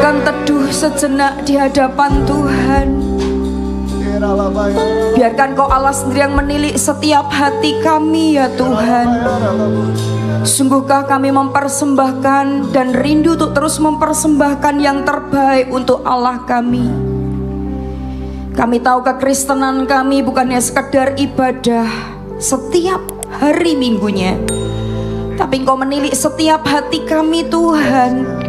Biarkan teduh sejenak di hadapan Tuhan. Biarkan Kau Allah sendiri yang menilik setiap hati kami ya Tuhan. Sungguhkah kami mempersembahkan dan rindu untuk terus mempersembahkan yang terbaik untuk Allah kami. Kami tahu kekristenan kami bukannya sekedar ibadah setiap hari minggunya, tapi Engkau menilik setiap hati kami Tuhan.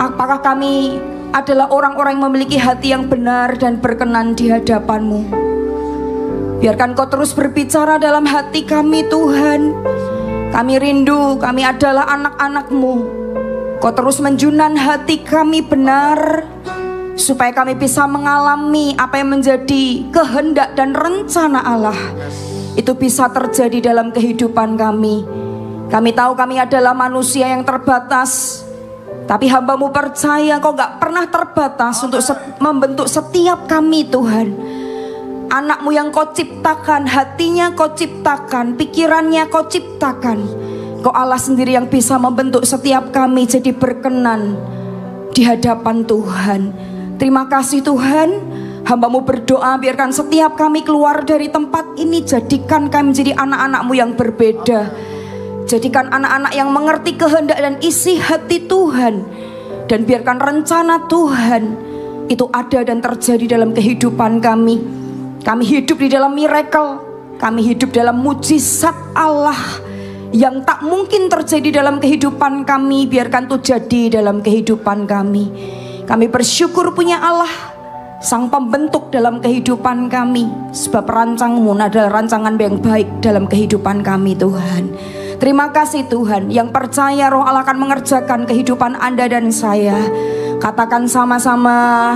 Apakah kami adalah orang-orang yang memiliki hati yang benar dan berkenan di hadapan-Mu? Biarkan Kau terus berbicara dalam hati kami Tuhan. Kami rindu, kami adalah anak-anak-Mu. Kau terus menjunan hati kami benar, supaya kami bisa mengalami apa yang menjadi kehendak dan rencana Allah. Itu bisa terjadi dalam kehidupan kami. Kami tahu kami adalah manusia yang terbatas, tapi hamba-Mu percaya Kau gak pernah terbatas untuk membentuk setiap kami Tuhan. Anak-Mu yang Kau ciptakan, hatinya Kau ciptakan, pikirannya Kau ciptakan. Kau Allah sendiri yang bisa membentuk setiap kami jadi berkenan di hadapan Tuhan. Terima kasih Tuhan. Hamba-Mu berdoa biarkan setiap kami keluar dari tempat ini, jadikan kami menjadi anak-anak-Mu yang berbeda. Jadikan anak-anak yang mengerti kehendak dan isi hati Tuhan. Dan biarkan rencana Tuhan itu ada dan terjadi dalam kehidupan kami. Kami hidup di dalam miracle, kami hidup dalam mujizat Allah yang tak mungkin terjadi dalam kehidupan kami. Biarkan itu jadi dalam kehidupan kami. Kami bersyukur punya Allah, Sang Pembentuk dalam kehidupan kami. Sebab rancangan-Mu adalah rancangan yang baik dalam kehidupan kami Tuhan. Terima kasih Tuhan, yang percaya Roh Allah akan mengerjakan kehidupan Anda dan saya. Katakan sama-sama,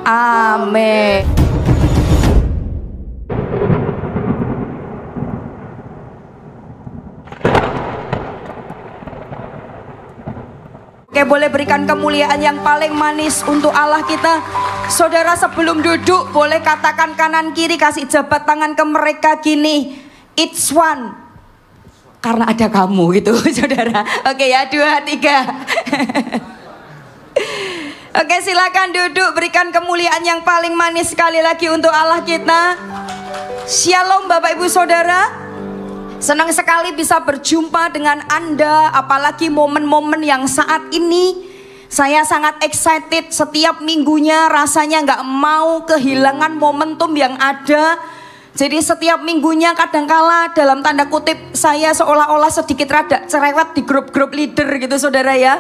amin. Oke, boleh berikan kemuliaan yang paling manis untuk Allah kita. Saudara, sebelum duduk boleh katakan kanan kiri, kasih jabat tangan ke mereka gini, it's one. Karena ada kamu gitu saudara. Oke ya, 2, 3. Oke, silakan duduk, berikan kemuliaan yang paling manis sekali lagi untuk Allah kita. Shalom Bapak Ibu Saudara. Senang sekali bisa berjumpa dengan Anda, apalagi momen-momen yang saat ini. Saya sangat excited, setiap minggunya rasanya nggak mau kehilangan momentum yang ada. Jadi setiap minggunya kadangkala dalam tanda kutip saya seolah-olah sedikit rada cerewet di grup-grup leader gitu saudara ya.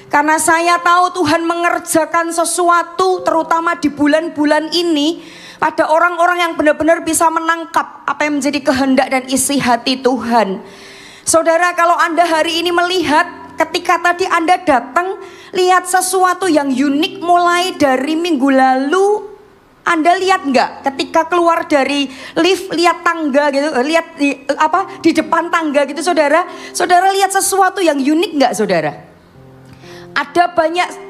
Karena saya tahu Tuhan mengerjakan sesuatu terutama di bulan-bulan ini pada orang-orang yang benar-benar bisa menangkap apa yang menjadi kehendak dan isi hati Tuhan. Saudara, kalau Anda hari ini melihat ketika tadi Anda datang lihat sesuatu yang unik mulai dari minggu lalu, Anda lihat nggak ketika keluar dari lift lihat tangga gitu, lihat di depan tangga gitu saudara. Saudara lihat sesuatu yang unik nggak saudara? Ada banyak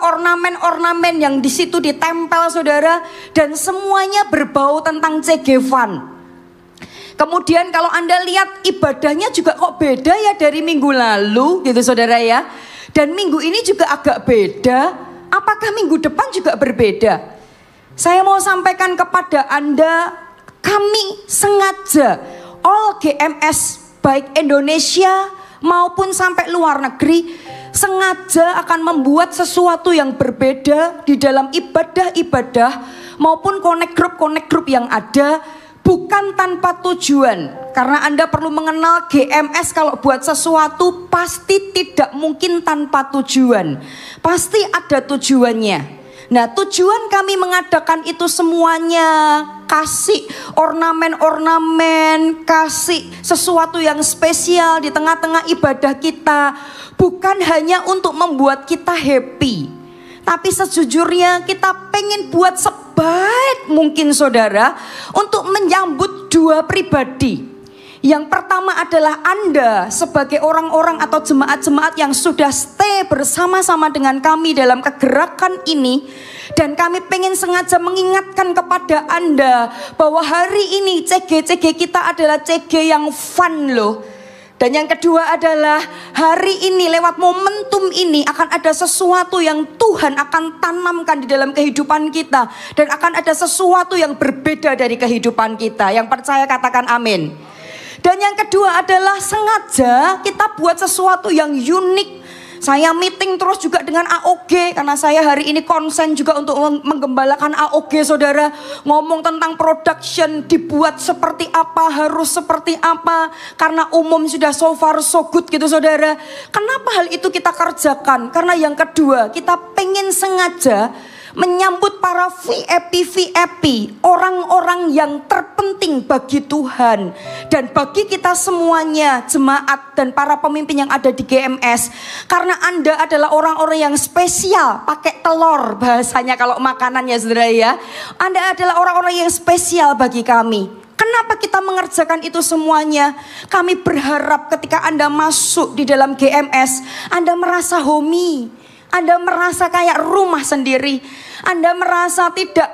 ornamen-ornamen yang di situ ditempel saudara, dan semuanya berbau tentang cegevan. Kemudian kalau Anda lihat ibadahnya juga kok beda ya dari minggu lalu gitu saudara ya. Dan minggu ini juga agak beda. Apakah minggu depan juga berbeda? Saya mau sampaikan kepada Anda, kami sengaja all GMS baik Indonesia maupun sampai luar negeri sengaja akan membuat sesuatu yang berbeda di dalam ibadah-ibadah maupun connect group yang ada, bukan tanpa tujuan. Karena Anda perlu mengenal GMS, kalau buat sesuatu pasti tidak mungkin tanpa tujuan, pasti ada tujuannya. Nah, tujuan kami mengadakan itu semuanya kasih ornamen-ornamen, kasih sesuatu yang spesial di tengah-tengah ibadah kita. Bukan hanya untuk membuat kita happy, tapi sejujurnya kita pengen buat sebaik mungkin saudara untuk menyambut dua pribadi. Yang pertama adalah Anda sebagai orang-orang atau jemaat-jemaat yang sudah stay bersama-sama dengan kami dalam kegerakan ini. Dan kami pengen sengaja mengingatkan kepada Anda bahwa hari ini CG kita adalah CG yang fun loh. Dan yang kedua adalah hari ini lewat momentum ini akan ada sesuatu yang Tuhan akan tanamkan di dalam kehidupan kita. Dan akan ada sesuatu yang berbeda dari kehidupan kita. Yang percaya katakan amin. Dan yang kedua adalah sengaja kita buat sesuatu yang unik. Saya meeting terus juga dengan AOG karena saya hari ini konsen juga untuk menggembalakan AOG saudara. Ngomong tentang production dibuat seperti apa, harus seperti apa. Karena umum sudah so far so good gitu saudara. Kenapa hal itu kita kerjakan? Karena yang kedua kita pengen sengaja menyambut para VIP, orang-orang yang terpenting bagi Tuhan dan bagi kita semuanya, jemaat dan para pemimpin yang ada di GMS. Karena Anda adalah orang-orang yang spesial, pakai telur bahasanya kalau makanannya saudara ya. Anda adalah orang-orang yang spesial bagi kami. Kenapa kita mengerjakan itu semuanya? Kami berharap ketika Anda masuk di dalam GMS, Anda merasa homey. Anda merasa kayak rumah sendiri. Anda merasa tidak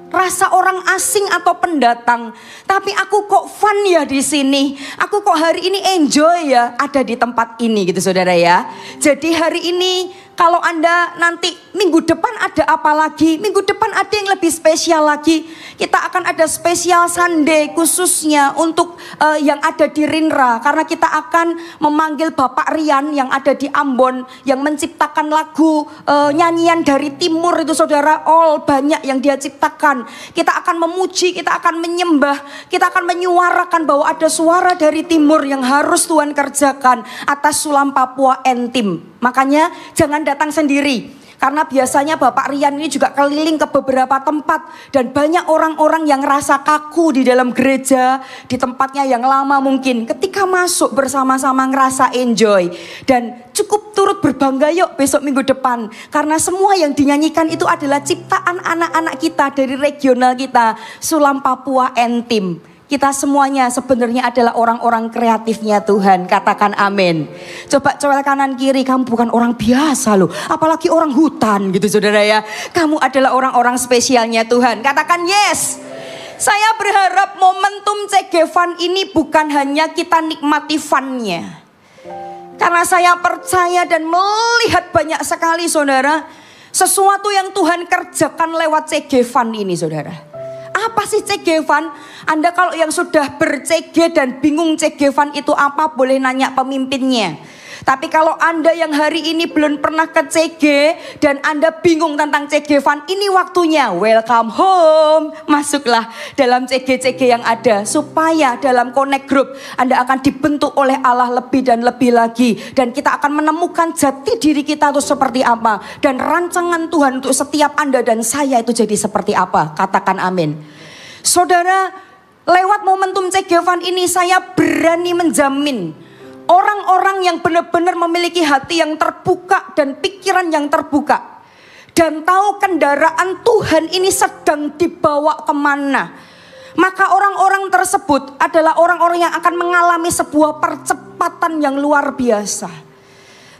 rasa orang asing atau pendatang. Tapi aku kok fun ya di sini. Aku kok hari ini enjoy ya ada di tempat ini gitu saudara ya. Jadi hari ini kalau Anda nanti minggu depan ada apa lagi? Minggu depan ada yang lebih spesial lagi. Kita akan ada spesial Sunday khususnya untuk yang ada di Rinra. Karena kita akan memanggil Bapak Rian yang ada di Ambon. Yang menciptakan lagu nyanyian dari timur itu saudara. All banyak yang dia ciptakan. Kita akan memuji, kita akan menyembah. Kita akan menyuarakan bahwa ada suara dari timur yang harus Tuhan kerjakan atas Sulam Papua Entim. Makanya jangan datang sendiri. Karena biasanya Bapak Rian ini juga keliling ke beberapa tempat. Dan banyak orang-orang yang rasa kaku di dalam gereja. Di tempatnya yang lama mungkin. Ketika masuk bersama-sama ngerasa enjoy. Dan cukup turut berbangga yuk besok minggu depan. Karena semua yang dinyanyikan itu adalah ciptaan anak-anak kita dari regional kita. Sulam Papua Entim. Kita semuanya sebenarnya adalah orang-orang kreatifnya Tuhan. Katakan amin. Coba coel kanan kiri, kamu bukan orang biasa loh. Apalagi orang hutan gitu saudara ya. Kamu adalah orang-orang spesialnya Tuhan. Katakan yes. Saya berharap momentum CG Fun ini bukan hanya kita nikmati funnya. Karena saya percaya dan melihat banyak sekali saudara. Sesuatu yang Tuhan kerjakan lewat CG Fun ini saudara. Apa sih CG Fun? Anda kalau yang sudah ber-CG dan bingung CG Fun itu apa, boleh nanya pemimpinnya. Tapi kalau Anda yang hari ini belum pernah ke CG dan Anda bingung tentang CG Fun, ini waktunya. Welcome home. Masuklah dalam CG-CG yang ada. Supaya dalam connect group Anda akan dibentuk oleh Allah lebih dan lebih lagi. Dan kita akan menemukan jati diri kita itu seperti apa. Dan rancangan Tuhan untuk setiap Anda dan saya itu jadi seperti apa. Katakan amin. Saudara, lewat momentum CG Fun ini saya berani menjamin orang-orang yang benar-benar memiliki hati yang terbuka dan pikiran yang terbuka. Dan tahu kendaraan Tuhan ini sedang dibawa kemana. Maka orang-orang tersebut adalah orang-orang yang akan mengalami sebuah percepatan yang luar biasa.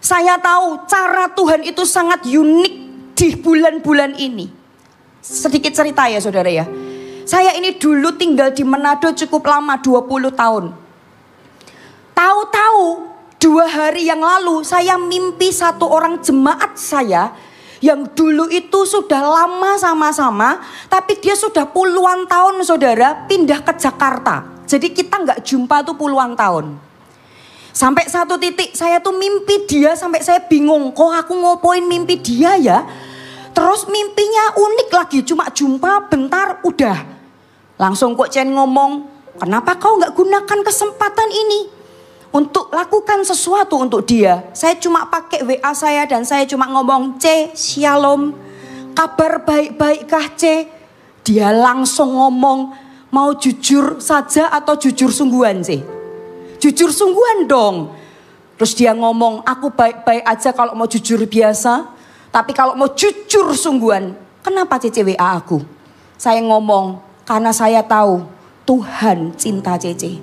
Saya tahu cara Tuhan itu sangat unik di bulan-bulan ini. Sedikit cerita ya saudara ya. Saya ini dulu tinggal di Manado cukup lama, 20 tahun. Tahu-tahu 2 hari yang lalu saya mimpi satu orang jemaat saya yang dulu itu sudah lama sama-sama, tapi dia sudah puluhan tahun saudara pindah ke Jakarta. Jadi kita nggak jumpa tuh puluhan tahun. Sampai satu titik saya tuh mimpi dia sampai saya bingung, kok aku ngopoin mimpi dia ya? Terus mimpinya unik lagi, cuma jumpa bentar udah. Langsung kok Chen ngomong, kenapa kau nggak gunakan kesempatan ini untuk lakukan sesuatu untuk dia? Saya cuma pakai WA saya dan saya cuma ngomong, C, shalom, kabar baik-baikkah C? Dia langsung ngomong, mau jujur saja atau jujur sungguhan C? Jujur sungguhan dong. Terus dia ngomong, aku baik-baik aja kalau mau jujur biasa. Tapi kalau mau jujur sungguhan, kenapa Cece WA aku? Saya ngomong, karena saya tahu Tuhan cinta Cece.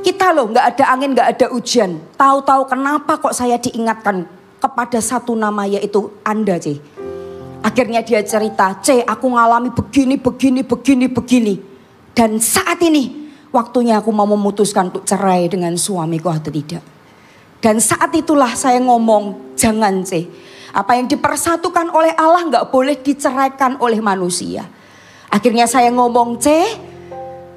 Kita loh gak ada angin, gak ada hujan. Tahu-tahu kenapa kok saya diingatkan kepada satu nama yaitu Anda C. Akhirnya dia cerita, C aku ngalami begini. Dan saat ini waktunya aku mau memutuskan untuk cerai dengan suamiku atau tidak. Dan saat itulah saya ngomong, jangan C. Apa yang dipersatukan oleh Allah gak boleh diceraikan oleh manusia. Akhirnya saya ngomong, C,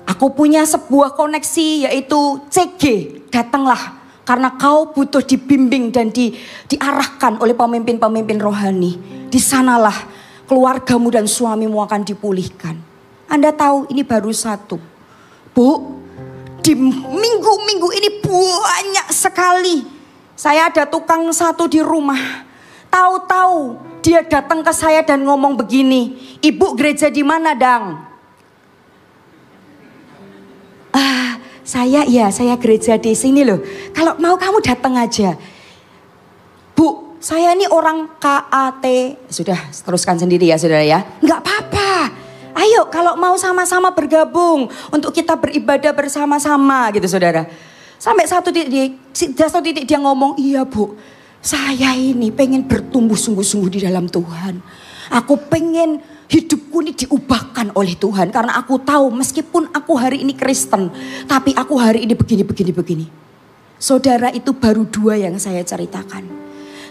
aku punya sebuah koneksi yaitu CG, datanglah. Karena kau butuh dibimbing dan diarahkan oleh pemimpin-pemimpin rohani. Di sanalah keluargamu dan suamimu akan dipulihkan. Anda tahu ini baru satu. Bu, di minggu-minggu ini banyak sekali. Saya ada tukang satu di rumah. Tahu-tahu dia datang ke saya dan ngomong begini, Ibu gereja di mana, Dang? Saya gereja di sini loh. Kalau mau kamu datang aja. Bu, saya ini orang KAT. Sudah, teruskan sendiri ya saudara ya. Enggak apa-apa. Ayo kalau mau sama-sama bergabung untuk kita beribadah bersama-sama gitu saudara. Sampai satu titik dia ngomong, iya Bu, saya ini pengen bertumbuh sungguh-sungguh di dalam Tuhan. Aku pengen hidupku ini diubahkan oleh Tuhan. Karena aku tahu meskipun aku hari ini Kristen, tapi aku hari ini begini. Saudara, itu baru 2 yang saya ceritakan.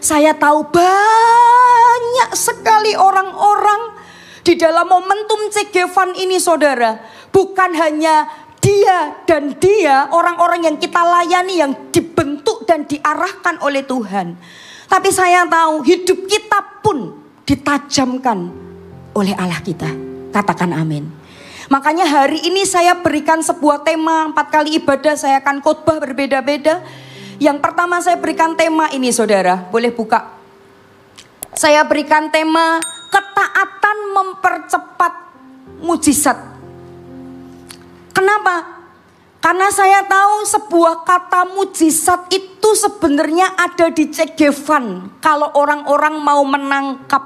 Saya tahu banyak sekali orang-orang di dalam momentum CG Fund ini saudara. Bukan hanya dia dan dia, orang-orang yang kita layani yang dibentuk dan diarahkan oleh Tuhan. Tapi saya tahu hidup kita pun ditajamkan oleh Allah kita. Katakan amin. Makanya hari ini saya berikan sebuah tema, 4 kali ibadah saya akan khotbah berbeda-beda. Yang pertama saya berikan tema ini saudara, boleh buka. Saya berikan tema ketaatan mempercepat mujizat. Kenapa? Karena saya tahu sebuah kata mujizat itu sebenarnya ada di CG Fund. Kalau orang-orang mau menangkap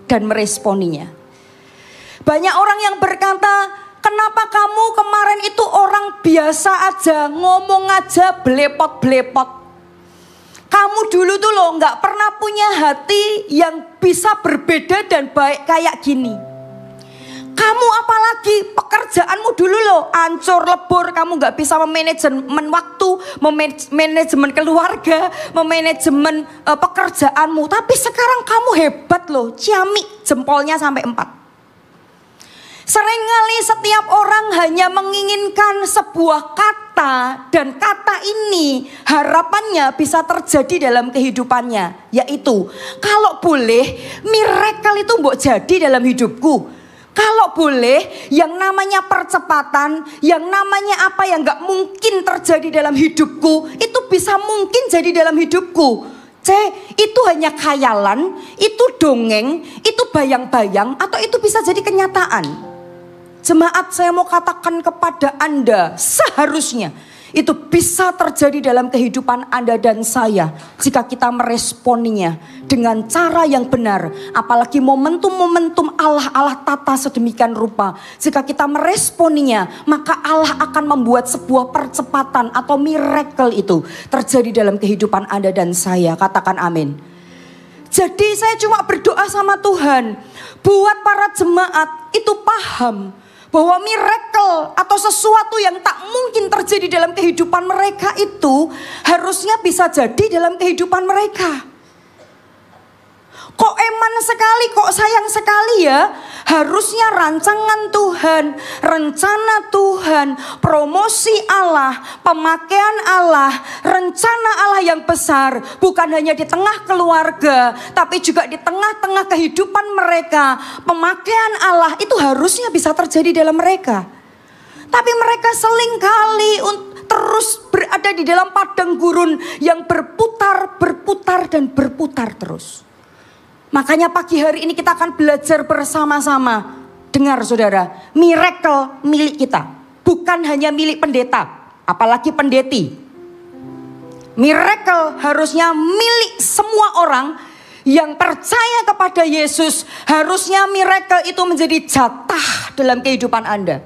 dan meresponinya. Banyak orang yang berkata, kenapa kamu kemarin itu orang biasa aja, ngomong aja belepot-belepot. Kamu dulu tuh loh gak pernah punya hati yang bisa berbeda dan baik kayak gini. Kamu apalagi pekerjaanmu dulu loh ancur lebur, kamu gak bisa memanajemen waktu, memanajemen keluarga, memanajemen pekerjaanmu. Tapi sekarang kamu hebat loh, ciamik jempolnya sampai 4. Seringkali setiap orang hanya menginginkan sebuah kata dan kata ini harapannya bisa terjadi dalam kehidupannya. Yaitu kalau boleh miracle itu mbok jadi dalam hidupku. Kalau boleh yang namanya percepatan, yang namanya apa yang gak mungkin terjadi dalam hidupku itu bisa mungkin jadi dalam hidupku. Itu hanya khayalan, itu dongeng, itu bayang-bayang atau itu bisa jadi kenyataan. Jemaat, saya mau katakan kepada Anda, seharusnya itu bisa terjadi dalam kehidupan Anda dan saya jika kita meresponinya dengan cara yang benar. Apalagi momentum-momentum Allah tata sedemikian rupa. Jika kita meresponinya, maka Allah akan membuat sebuah percepatan atau miracle itu terjadi dalam kehidupan Anda dan saya. Katakan amin. Jadi saya cuma berdoa sama Tuhan, buat para jemaat itu paham bahwa miracle atau sesuatu yang tak mungkin terjadi dalam kehidupan mereka itu harusnya bisa jadi dalam kehidupan mereka. Kok eman sekali, kok sayang sekali ya. Harusnya rancangan Tuhan, rencana Tuhan, promosi Allah, pemakaian Allah, rencana Allah yang besar. Bukan hanya di tengah keluarga, tapi juga di tengah-tengah kehidupan mereka. Pemakaian Allah itu harusnya bisa terjadi dalam mereka. Tapi mereka seringkali terus berada di dalam padang gurun yang berputar dan berputar terus. Makanya pagi hari ini kita akan belajar bersama-sama. Dengar saudara, miracle milik kita. Bukan hanya milik pendeta, apalagi pendeti. Miracle harusnya milik semua orang yang percaya kepada Yesus. Harusnya miracle itu menjadi jatah dalam kehidupan Anda.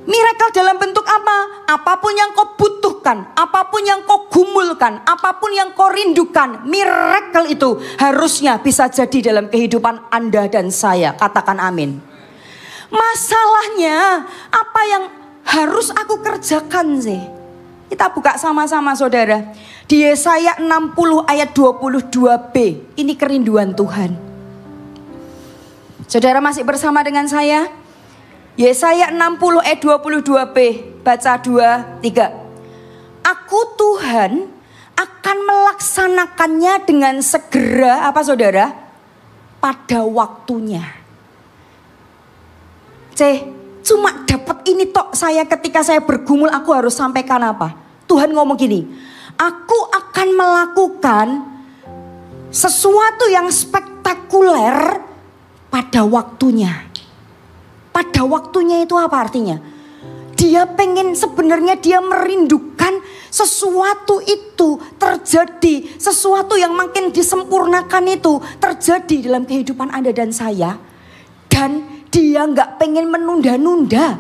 Miracle dalam bentuk apa? Apapun yang kau butuhkan, apapun yang kau gumulkan, apapun yang kau rindukan, miracle itu harusnya bisa jadi dalam kehidupan Anda dan saya. Katakan amin. Masalahnya apa yang harus aku kerjakan sih? Kita buka sama-sama saudara. Di Yesaya 60 ayat 22b. Ini kerinduan Tuhan. Saudara masih bersama dengan saya? Yesaya 60 ayat 22b. Baca 2, 3. Aku Tuhan akan melaksanakannya dengan segera, apa saudara? Pada waktunya. Cuma dapat ini tok saya ketika saya bergumul, aku harus sampaikan apa? Tuhan ngomong gini, aku akan melakukan sesuatu yang spektakuler pada waktunya. Pada waktunya itu apa artinya? Dia pengen, sebenarnya dia merindukan sesuatu itu terjadi. Sesuatu yang makin disempurnakan itu terjadi dalam kehidupan Anda dan saya. Dan dia gak pengen menunda-nunda.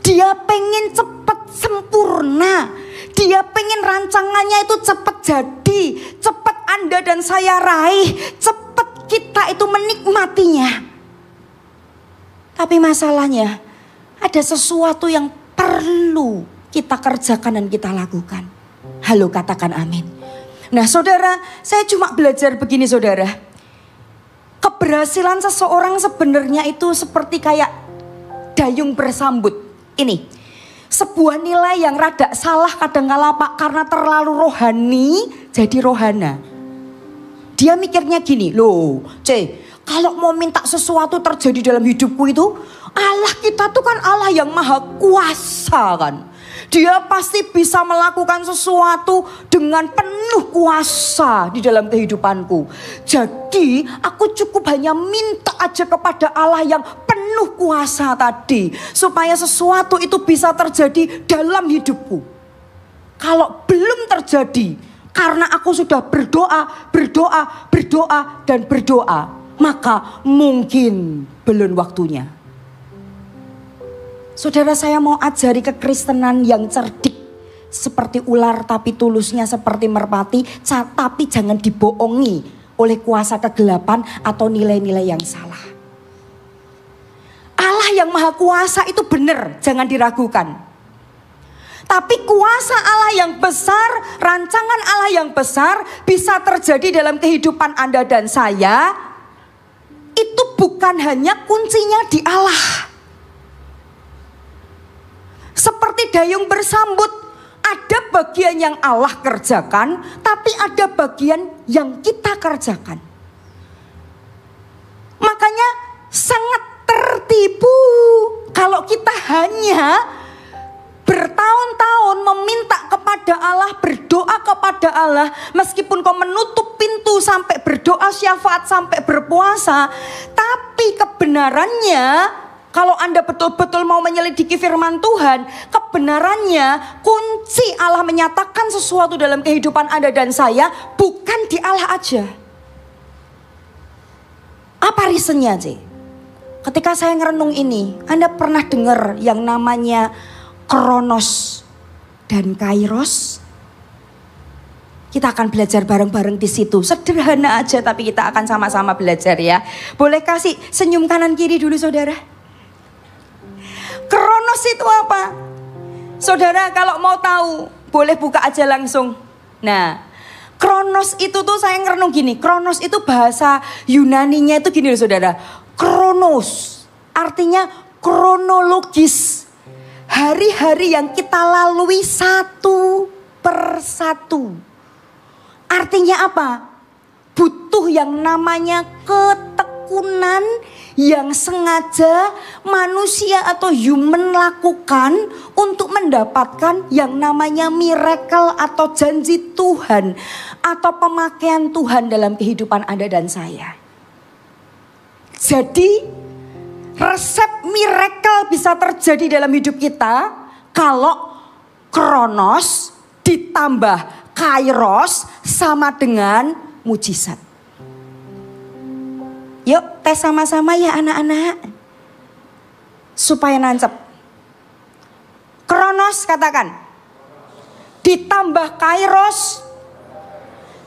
Dia pengen cepat sempurna. Dia pengen rancangannya itu cepat jadi. Cepat Anda dan saya raih. Cepat kita itu menikmatinya. Tapi masalahnya, ada sesuatu yang perlu kita kerjakan dan kita lakukan. Halo, katakan amin. Nah saudara, saya cuma belajar begini saudara. Keberhasilan seseorang sebenarnya itu seperti kayak dayung bersambut. Ini, sebuah nilai yang rada salah kadang-kala Pak, karena terlalu rohani jadi rohana. Dia mikirnya gini, loh kalau mau minta sesuatu terjadi dalam hidupku itu, Allah kita tuh kan Allah yang maha kuasa kan. Dia pasti bisa melakukan sesuatu dengan penuh kuasa di dalam kehidupanku. Jadi aku cukup hanya minta aja kepada Allah yang penuh kuasa tadi. Supaya sesuatu itu bisa terjadi dalam hidupku. Kalau belum terjadi, karena aku sudah berdoa, dan berdoa, maka mungkin belum waktunya. Saudara, saya mau ajari kekristenan yang cerdik. Seperti ular tapi tulusnya seperti merpati. Tapi jangan dibohongi oleh kuasa kegelapan atau nilai-nilai yang salah. Allah yang maha kuasa itu benar, jangan diragukan. Tapi kuasa Allah yang besar, rancangan Allah yang besar bisa terjadi dalam kehidupan Anda dan saya. Itu bukan hanya kuncinya di Allah. Seperti dayung bersambut, ada bagian yang Allah kerjakan, tapi ada bagian yang kita kerjakan. Makanya sangat tertipu kalau kita hanya bertahun-tahun meminta kepada Allah, berdoa kepada Allah, meskipun kau menutup pintu sampai berdoa syafaat, sampai berpuasa, tapi kebenarannya, kalau Anda betul-betul mau menyelidiki firman Tuhan, kebenarannya kunci Allah menyatakan sesuatu dalam kehidupan Anda dan saya bukan di Allah aja. Apa reasonnya sih? Ketika saya ngerenung ini, Anda pernah dengar yang namanya Kronos dan Kairos? Kita akan belajar bareng-bareng di situ. Sederhana aja tapi kita akan sama-sama belajar ya. Boleh kasih senyum kanan kiri dulu saudara? Kronos itu apa? Saudara kalau mau tahu boleh buka aja langsung. Nah, Kronos itu tuh saya ngerenung gini. Kronos itu bahasa Yunaninya itu gini loh saudara. Kronos artinya kronologis. Hari-hari yang kita lalui satu persatu. Artinya apa? Butuh yang namanya ketekunan yang sengaja manusia atau human lakukan untuk mendapatkan yang namanya miracle atau janji Tuhan atau pemakaian Tuhan dalam kehidupan Anda dan saya. Jadi resep miracle bisa terjadi dalam hidup kita kalau Kronos ditambah Kairos sama dengan mujizat. Yuk tes sama-sama ya anak-anak. Supaya nancep. Kronos katakan. Ditambah Kairos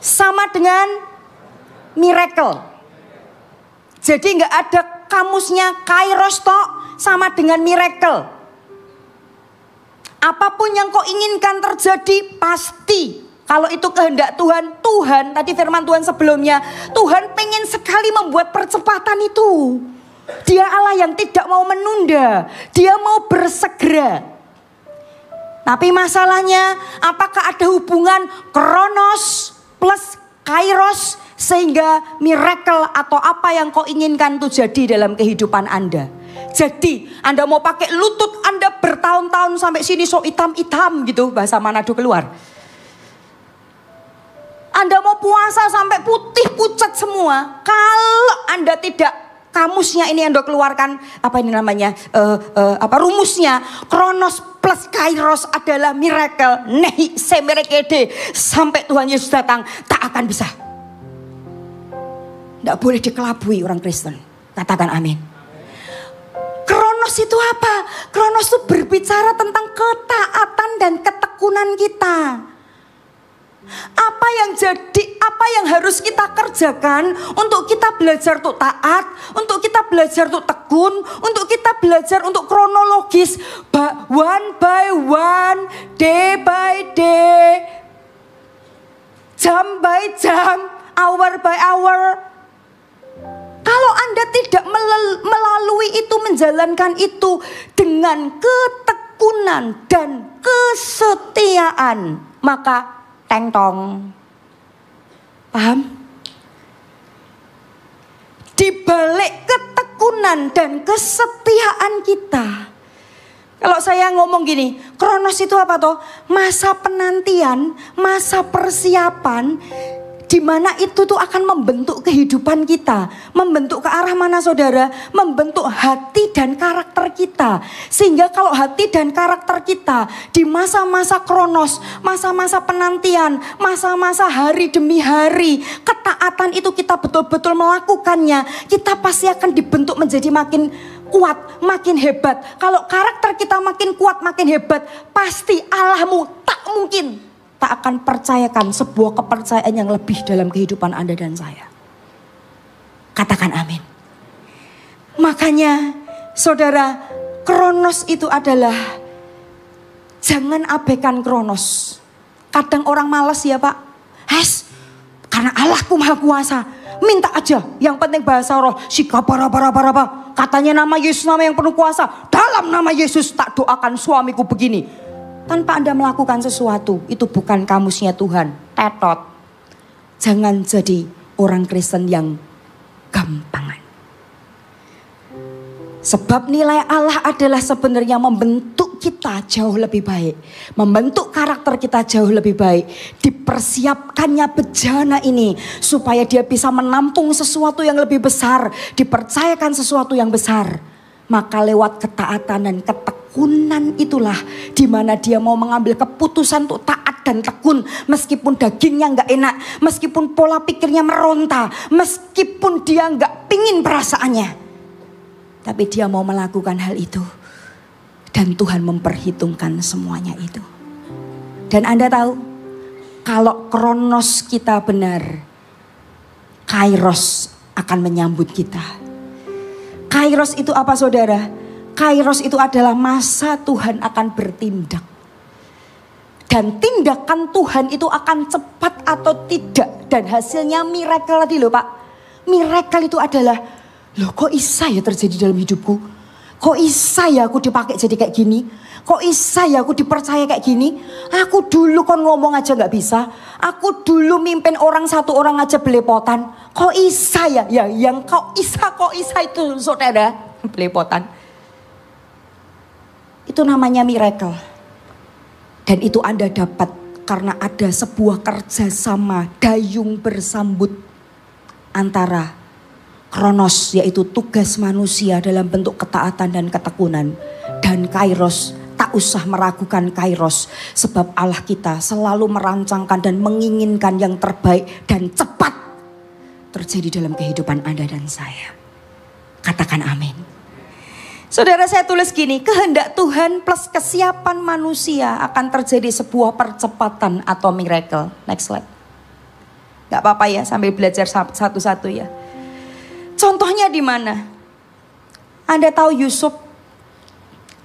sama dengan miracle. Jadi gak ada kamusnya Kairos tok sama dengan miracle. Apapun yang kau inginkan terjadi, pasti. Kalau itu kehendak Tuhan, tadi firman Tuhan sebelumnya, Tuhan pengen sekali membuat percepatan itu. Dia Allah yang tidak mau menunda, Dia mau bersegera. Tapi masalahnya, apakah ada hubungan kronos plus kairos sehingga miracle atau apa yang kau inginkan itu jadi dalam kehidupan Anda? Jadi Anda mau pakai lutut Anda bertahun-tahun sampai sini so hitam-hitam gitu, bahasa Manado keluar. Anda mau puasa sampai putih pucat semua. Kalau Anda tidak, kamusnya ini Anda keluarkan, apa ini namanya, rumusnya kronos plus kairos adalah miracle nehi semerekede, sampai Tuhan Yesus datang tak akan bisa. Tidak boleh dikelabui orang Kristen. Katakan amin. Kronos itu apa? Kronos itu berbicara tentang ketaatan dan ketekunan kita. Apa yang harus kita kerjakan untuk kita belajar untuk taat, untuk kita belajar untuk tekun, untuk kita belajar untuk kronologis, one by one, day by day, jam by jam, hour by hour. Kalau Anda tidak melalui itu, menjalankan itu dengan ketekunan dan kesetiaan, maka teng-tong. Paham? Di balik ketekunan dan kesetiaan kita. Kalau saya ngomong gini, kronos itu apa toh? Masa penantian, masa persiapan, di mana itu tuh akan membentuk kehidupan kita. Membentuk ke arah mana saudara? Membentuk hati dan karakter kita. Sehingga kalau hati dan karakter kita di masa-masa kronos, masa-masa penantian, masa-masa hari demi hari, ketaatan itu kita betul-betul melakukannya, kita pasti akan dibentuk menjadi makin kuat, makin hebat. Kalau karakter kita makin kuat, makin hebat, pasti Allahmu tak mungkin tak akan percayakan sebuah kepercayaan yang lebih dalam kehidupan Anda dan saya. Katakan amin. Makanya saudara, kronos itu adalah, jangan abaikan kronos. Kadang orang malas ya Pak. Karena Allahku maha kuasa, minta aja, yang penting bahasa roh. Sikapara-para-para, katanya nama Yesus nama yang penuh kuasa. Dalam nama Yesus tak doakan suamiku begini. Tanpa Anda melakukan sesuatu, itu bukan kamusnya Tuhan. Tetot. Jangan jadi orang Kristen yang gampangan. Sebab nilai Allah adalah sebenarnya membentuk kita jauh lebih baik. Membentuk karakter kita jauh lebih baik. Dipersiapkannya bejana ini supaya dia bisa menampung sesuatu yang lebih besar. Dipercayakan sesuatu yang besar. Maka lewat ketaatan dan ketekunan itulah di mana dia mau mengambil keputusan untuk taat dan tekun. Meskipun dagingnya gak enak, meskipun pola pikirnya meronta, meskipun dia gak pingin perasaannya, tapi dia mau melakukan hal itu. Dan Tuhan memperhitungkan semuanya itu. Dan Anda tahu, kalau kronos kita benar, kairos akan menyambut kita. Kairos itu apa saudara? Kairos itu adalah masa Tuhan akan bertindak. Dan tindakan Tuhan itu akan cepat atau tidak. Dan hasilnya miracle tadi loh Pak. Miracle itu adalah, loh kok bisa ya terjadi dalam hidupku? Kok bisa ya aku dipakai jadi kayak gini? Kok bisa ya aku dipercaya kayak gini? Aku dulu kan ngomong aja gak bisa. Aku dulu mimpin orang satu orang aja belepotan. Kok bisa ya? Ya yang kok isa itu saudara. Belepotan. Itu namanya miracle. Dan itu Anda dapat karena ada sebuah kerjasama dayung bersambut antara kronos, yaitu tugas manusia dalam bentuk ketaatan dan ketekunan, dan kairos. Tak usah meragukan kairos, sebab Allah kita selalu merancangkan dan menginginkan yang terbaik dan cepat terjadi dalam kehidupan Anda dan saya. Katakan amin. Saudara, saya tulis gini, kehendak Tuhan plus kesiapan manusia akan terjadi sebuah percepatan atau miracle. Next slide. Gak apa-apa ya, sambil belajar satu-satu ya. Contohnya di mana? Anda tahu Yusuf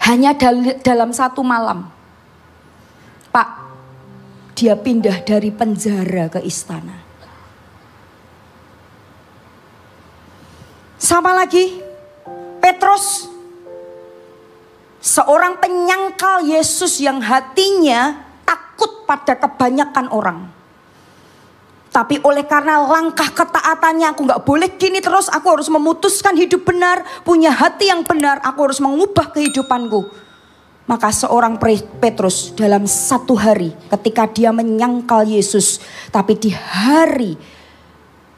hanya dalam satu malam dia pindah dari penjara ke istana. Sama lagi, Petrus, seorang penyangkal Yesus yang hatinya takut pada kebanyakan orang. Tapi oleh karena langkah ketaatannya, aku gak boleh gini terus, aku harus memutuskan hidup benar, punya hati yang benar, aku harus mengubah kehidupanku. Maka seorang Petrus dalam satu hari ketika dia menyangkal Yesus, tapi di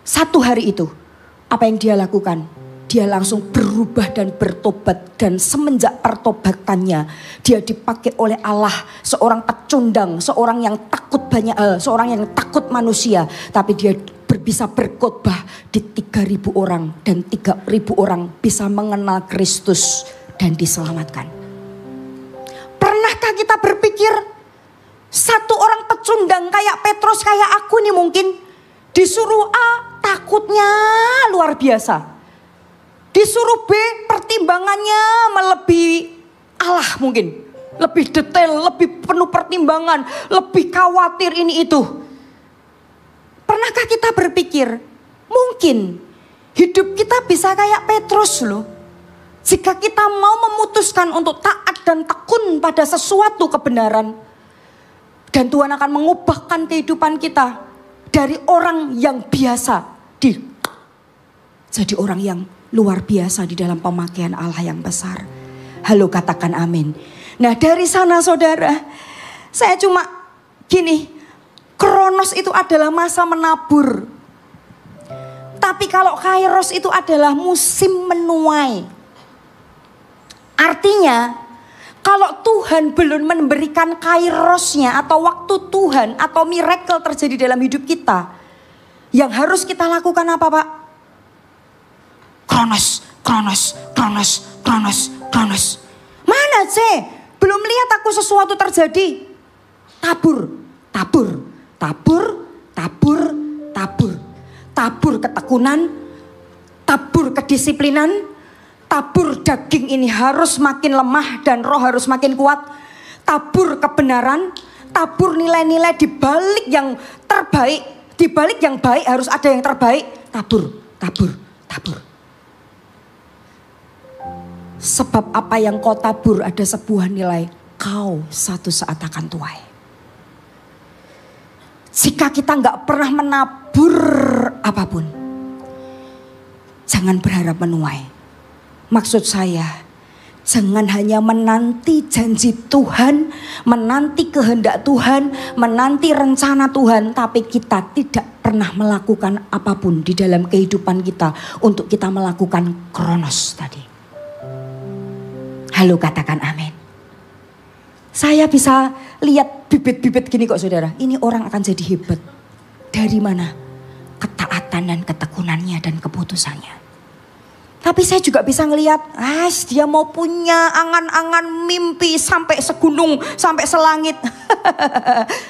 satu hari itu, apa yang dia lakukan? Dia langsung berubah dan bertobat, dan semenjak pertobatannya dia dipakai oleh Allah, seorang pecundang, seorang yang takut banyak hal, seorang yang takut manusia, tapi dia bisa berkhotbah di 3.000 orang, dan 3.000 orang bisa mengenal Kristus dan diselamatkan. Pernahkah kita berpikir satu orang pecundang kayak Petrus, kayak aku nih mungkin, disuruh A takutnya luar biasa, disuruh B pertimbangannya melebihi Allah mungkin, lebih detail, lebih penuh pertimbangan, lebih khawatir ini itu. Pernahkah kita berpikir mungkin hidup kita bisa kayak Petrus loh, jika kita mau memutuskan untuk taat dan tekun pada sesuatu kebenaran, dan Tuhan akan mengubahkan kehidupan kita dari orang yang biasa jadi orang yang luar biasa di dalam pemakaian Allah yang besar. Halo, katakan amin. Nah, dari sana saudara, saya cuma gini, Kronos itu adalah masa menabur. Tapi kalau Kairos itu adalah musim menuai. Artinya, kalau Tuhan belum memberikan Kairosnya atau waktu Tuhan atau miracle terjadi dalam hidup kita, yang harus kita lakukan apa, Pak? Kronos. Mana sih? Belum lihat aku sesuatu terjadi. Tabur. Tabur ketekunan, tabur kedisiplinan, tabur daging ini harus makin lemah dan roh harus makin kuat. Tabur kebenaran, tabur nilai-nilai di balik yang terbaik, di balik yang baik harus ada yang terbaik. Tabur. Sebab apa yang kau tabur ada sebuah nilai, kau satu saat akan tuai. Jika kita gak pernah menabur apapun, jangan berharap menuai. Maksud saya, jangan hanya menanti janji Tuhan, menanti kehendak Tuhan, menanti rencana Tuhan, tapi kita tidak pernah melakukan apapun di dalam kehidupan kita untuk kita melakukan Kronos tadi. Halo, katakan amin. Saya bisa lihat bibit-bibit gini kok saudara. Ini orang akan jadi hebat. Dari mana? Ketaatan dan ketekunannya dan keputusannya. Tapi saya juga bisa ngelihat, dia mau punya angan-angan mimpi sampai segunung, sampai selangit.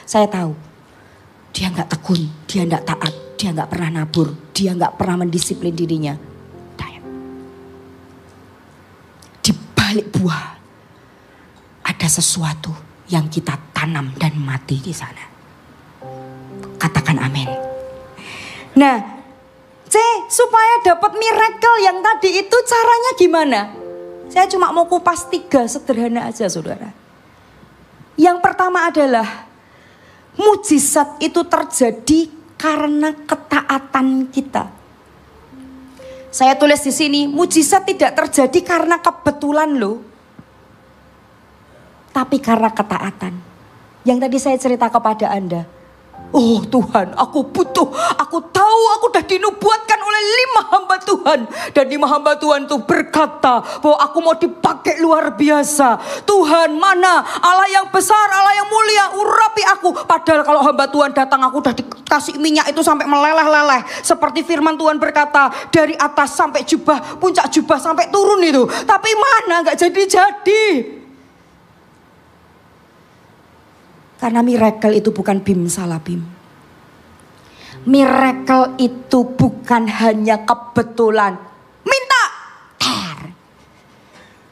Saya tahu, dia gak tekun, dia gak taat, dia gak pernah nabur, dia gak pernah mendisiplin dirinya. Balik buah ada sesuatu yang kita tanam dan mati di sana. Katakan amin. Nah, supaya dapat miracle yang tadi itu caranya gimana? Saya cuma mau kupas 3 sederhana aja saudara. Yang pertama adalah mujizat itu terjadi karena ketaatan kita. Saya tulis di sini, mujizat tidak terjadi karena kebetulan loh. Tapi karena ketaatan. Yang tadi saya cerita kepada Anda. Oh Tuhan, aku butuh, aku tahu aku sudah dinubuatkan oleh 5 hamba Tuhan. Dan 5 hamba Tuhan itu berkata bahwa aku mau dipakai luar biasa. Tuhan, mana Allah yang besar, Allah yang mulia, urapi aku. Padahal kalau hamba Tuhan datang, aku sudah dikasih minyak itu sampai meleleh-leleh. Seperti firman Tuhan berkata, dari atas sampai jubah, puncak jubah sampai turun itu. Tapi mana, gak jadi-jadi. Karena miracle itu bukan bim salah bim. Miracle itu bukan hanya kebetulan. Minta.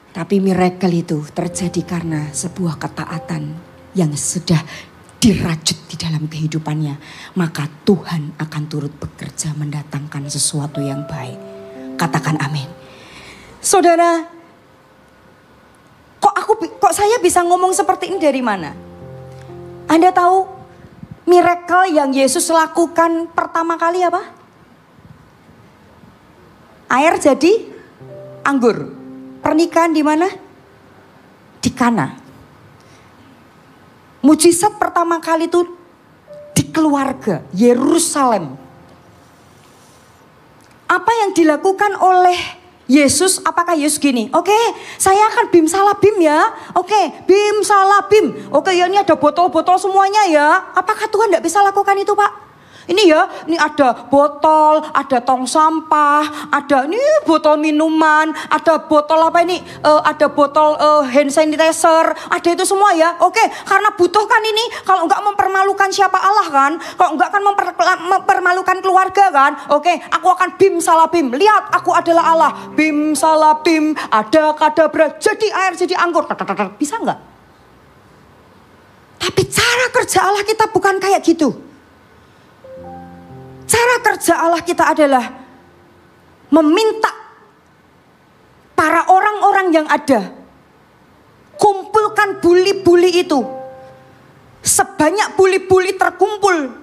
Tapi miracle itu terjadi karena sebuah ketaatan yang sudah dirajut di dalam kehidupannya, maka Tuhan akan turut bekerja mendatangkan sesuatu yang baik. Katakan amin. Saudara, kok saya bisa ngomong seperti ini dari mana? Anda tahu miracle yang Yesus lakukan pertama kali apa? Air jadi anggur. Pernikahan di mana? Di Kana. Mujizat pertama kali itu di keluarga Yerusalem. Apa yang dilakukan oleh Yesus? Apakah Yesus gini? Oke, saya akan bim salah bim ya. Oke, bim salah bim. Oke, ya ini ada botol-botol semuanya ya. Apakah Tuhan tidak bisa lakukan itu, Pak? Ini ya, ini ada botol, ada tong sampah, ada ini botol minuman, ada botol apa ini, ada botol hand sanitizer, ada itu semua ya. Oke, karena butuhkan ini, kalau enggak mempermalukan siapa Allah kan, kalau enggak kan mempermalukan keluarga kan. Oke, aku akan bim salah bim, lihat aku adalah Allah, bim salah bim, ada kadabra, jadi air jadi anggur, bisa enggak? Tapi cara kerja Allah kita bukan kayak gitu. Cara kerja Allah kita adalah meminta para orang-orang yang ada, kumpulkan buli-buli itu. Sebanyak buli-buli terkumpul,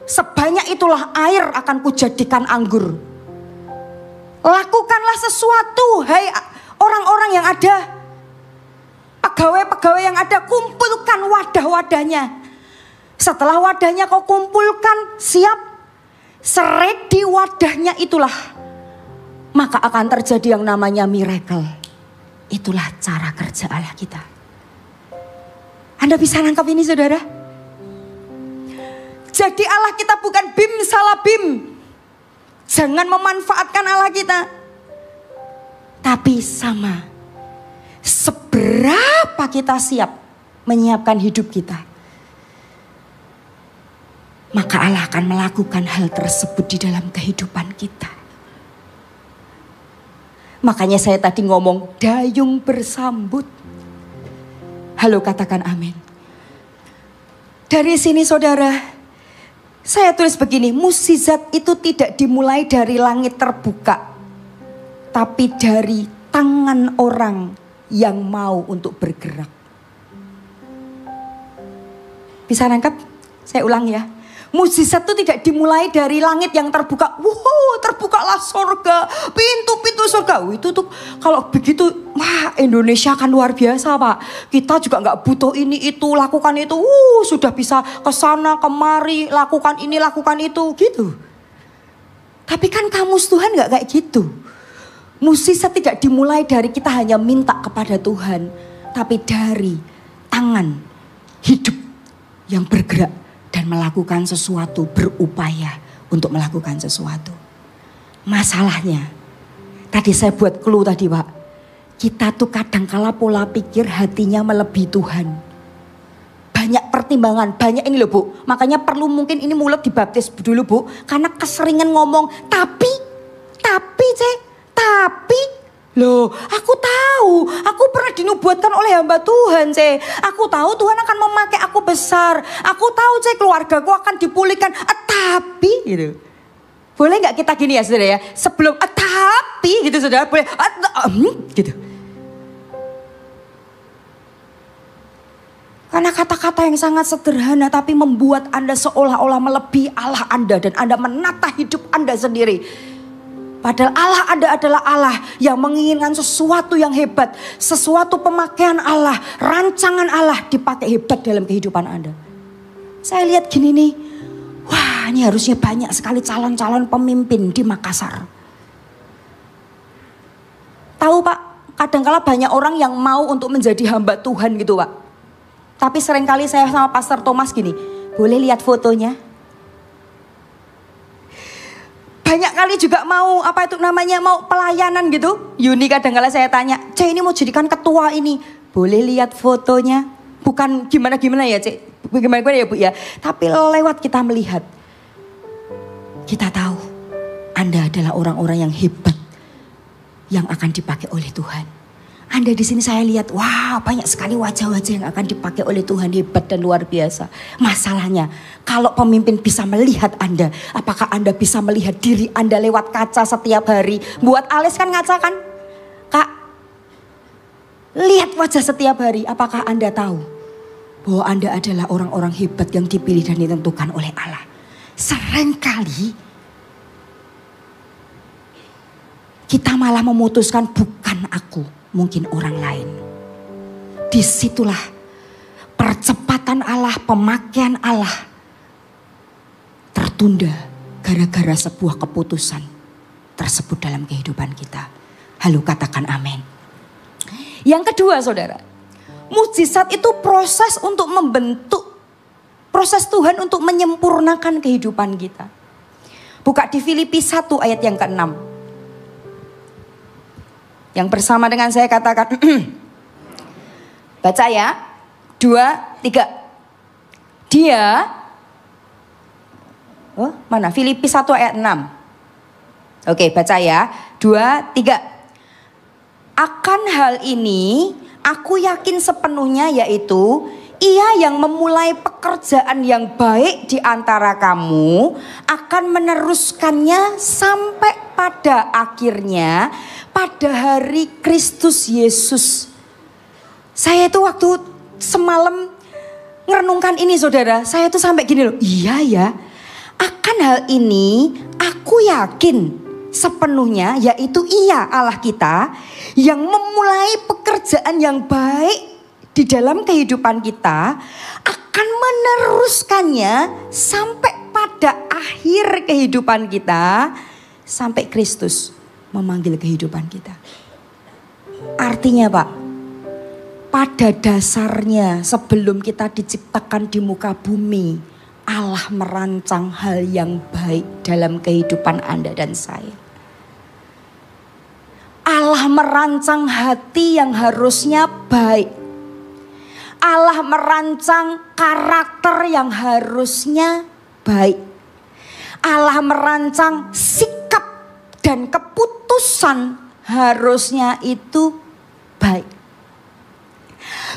sebanyak itulah air akan kujadikan anggur. Lakukanlah sesuatu, hai orang-orang yang ada, pegawai-pegawai yang ada, kumpulkan wadah-wadahnya. Setelah wadahnya kau kumpulkan, siap, seret di wadahnya itulah, maka akan terjadi yang namanya miracle. Itulah cara kerja Allah kita. Anda bisa nangkap ini, saudara? Jadi Allah kita bukan bim salah bim. Jangan memanfaatkan Allah kita. Tapi sama, seberapa kita siap menyiapkan hidup kita, maka Allah akan melakukan hal tersebut di dalam kehidupan kita. Makanya saya tadi ngomong dayung bersambut. Halo, katakan amin. Dari sini saudara, saya tulis begini, mukjizat itu tidak dimulai dari langit terbuka, tapi dari tangan orang yang mau untuk bergerak. Bisa nangkap? Saya ulang ya. Mukjizat itu tidak dimulai dari langit yang terbuka. Wow, terbukalah surga, pintu-pintu surga. Itu tuh kalau begitu, wah, Indonesia kan luar biasa, Pak. Kita juga nggak butuh ini itu, lakukan itu. Sudah bisa ke sana kemari, lakukan ini, lakukan itu, gitu. Tapi kan kamus Tuhan nggak kayak gitu. Mukjizat tidak dimulai dari kita hanya minta kepada Tuhan, tapi dari tangan hidup yang bergerak dan melakukan sesuatu, berupaya untuk melakukan sesuatu. Masalahnya, tadi saya buat clue tadi, Pak. Kita tuh kadangkala pola pikir hatinya melebihi Tuhan. Banyak pertimbangan, banyak ini loh, Bu. Makanya perlu mungkin ini mulut dibaptis dulu, Bu. Karena keseringan ngomong, tapi, loh, aku tahu, aku pernah dinubuatkan oleh hamba Tuhan, aku tahu Tuhan akan memakai aku besar, aku tahu, keluargaku akan dipulihkan, tapi, gitu. Boleh nggak kita gini ya, saudara ya, sebelum tapi, gitu saudara, boleh, gitu. Karena kata-kata yang sangat sederhana tapi membuat Anda seolah-olah melebihi Allah Anda dan Anda menata hidup Anda sendiri. Padahal Allah Anda adalah Allah yang menginginkan sesuatu yang hebat. Sesuatu pemakaian Allah, rancangan Allah dipakai hebat dalam kehidupan Anda. Saya lihat gini nih, wah ini harusnya banyak sekali calon-calon pemimpin di Makassar. Tahu Pak, kadangkala banyak orang yang mau untuk menjadi hamba Tuhan gitu Pak. Tapi seringkali saya sama Pastor Thomas gini, boleh lihat fotonya? Banyak kali juga mau mau pelayanan gitu. Yuni kadang-kala saya tanya, ini mau jadikan ketua ini, boleh lihat fotonya? Bukan gimana-gimana ya gimana ya Bu ya. Tapi lewat kita melihat, kita tahu Anda adalah orang-orang yang hebat yang akan dipakai oleh Tuhan. Anda di sini saya lihat, wah banyak sekali wajah-wajah yang akan dipakai oleh Tuhan, hebat dan luar biasa. Masalahnya, kalau pemimpin bisa melihat Anda, apakah Anda bisa melihat diri Anda lewat kaca setiap hari? Buat alis kan ngaca kan? Kak, lihat wajah setiap hari, apakah Anda tahu bahwa Anda adalah orang-orang hebat yang dipilih dan ditentukan oleh Allah? Seringkali kita malah memutuskan bukan aku, mungkin orang lain. Disitulah percepatan Allah, pemakaian Allah tertunda gara-gara sebuah keputusan tersebut dalam kehidupan kita. Halo, katakan amin. Yang kedua saudara, mukjizat itu proses untuk membentuk, proses Tuhan untuk menyempurnakan kehidupan kita. Buka di Filipi 1 ayat yang ke-6. Yang bersama dengan saya katakan, baca ya, 2, 3. Dia, mana? Filipi 1 ayat 6. Oke, baca ya, 2, 3. Akan hal ini, aku yakin sepenuhnya, yaitu Ia yang memulai pekerjaan yang baik di antara kamu akan meneruskannya sampai pada akhirnya pada hari Kristus Yesus. Saya itu waktu semalam ngerenungkan ini saudara, saya itu sampai gini loh, iya ya, akan hal ini aku yakin sepenuhnya, yaitu Ia Allah kita yang memulai pekerjaan yang baik di dalam kehidupan kita akan meneruskannya sampai pada akhir kehidupan kita, sampai Kristus memanggil kehidupan kita. Artinya Pak, pada dasarnya sebelum kita diciptakan di muka bumi, Allah merancang hal yang baik dalam kehidupan Anda dan saya. Allah merancang hati yang harusnya baik. Allah merancang karakter yang harusnya baik. Allah merancang sikap dan keputusan harusnya itu baik.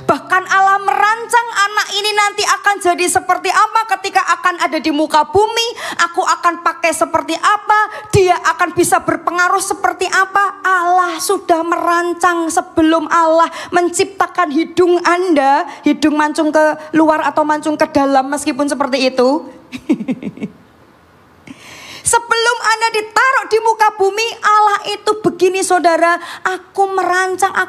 Bahkan Allah merancang anak ini nanti akan jadi seperti apa ketika akan ada di muka bumi. Aku akan pakai seperti apa, dia akan bisa berpengaruh seperti apa. Allah sudah merancang sebelum Allah menciptakan hidung Anda. Hidung mancung ke luar atau mancung ke dalam meskipun seperti itu. Sebelum Anda ditaruh di muka bumi, Allah itu begini saudara, aku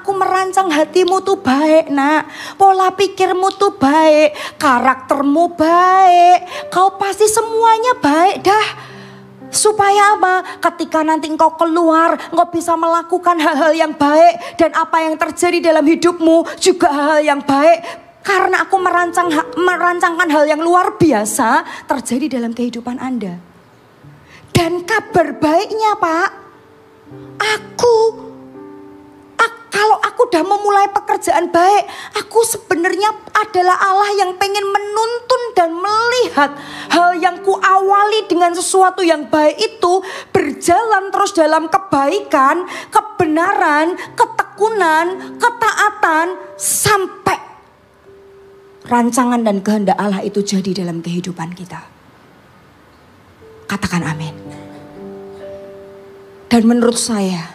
merancang hatimu tuh baik nak. Pola pikirmu tuh baik, karaktermu baik, kau pasti semuanya baik dah. Supaya apa? Ketika nanti engkau keluar, engkau bisa melakukan hal-hal yang baik. Dan apa yang terjadi dalam hidupmu juga hal-hal yang baik. Karena aku merancangkan hal yang luar biasa terjadi dalam kehidupan Anda. Dan kabar baiknya Pak, kalau aku udah memulai pekerjaan baik, aku sebenarnya adalah Allah yang pengen menuntun dan melihat hal yang kuawali dengan sesuatu yang baik itu berjalan terus dalam kebaikan, kebenaran, ketekunan, ketaatan sampai rancangan dan kehendak Allah itu jadi dalam kehidupan kita. Katakan amin. Dan menurut saya,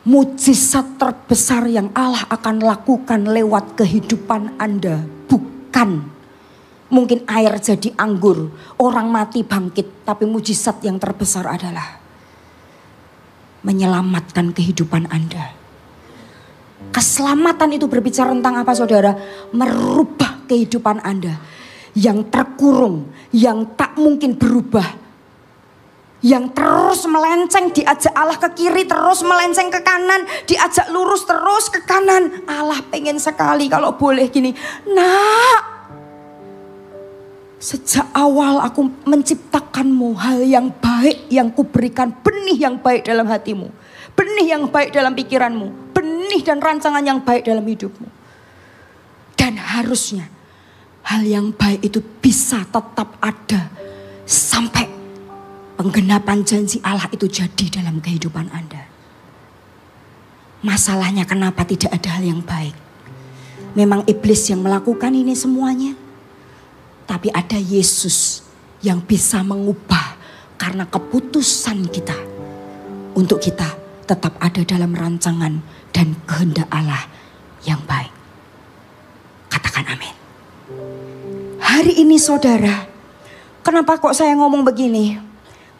mukjizat terbesar yang Allah akan lakukan lewat kehidupan Anda bukan mungkin air jadi anggur, orang mati bangkit, tapi mukjizat yang terbesar adalah menyelamatkan kehidupan Anda. Keselamatan itu berbicara tentang apa saudara? Merubah kehidupan Anda yang terkurung, yang tak mungkin berubah, yang terus melenceng, diajak Allah ke kiri terus melenceng ke kanan, diajak lurus terus ke kanan. Allah pengen sekali kalau boleh gini, nak, sejak awal aku menciptakanmu hal yang baik, yang kuberikan benih yang baik dalam hatimu, benih yang baik dalam pikiranmu, benih dan rancangan yang baik dalam hidupmu. Dan harusnya hal yang baik itu bisa tetap ada sampai penggenapan janji Allah itu jadi dalam kehidupan Anda. Masalahnya kenapa tidak ada hal yang baik? Memang iblis yang melakukan ini semuanya. Tapi ada Yesus yang bisa mengubah karena keputusan kita. Untuk kita tetap ada dalam rancangan dan kehendak Allah yang baik. Katakan amin. Hari ini saudara, kenapa kok saya ngomong begini?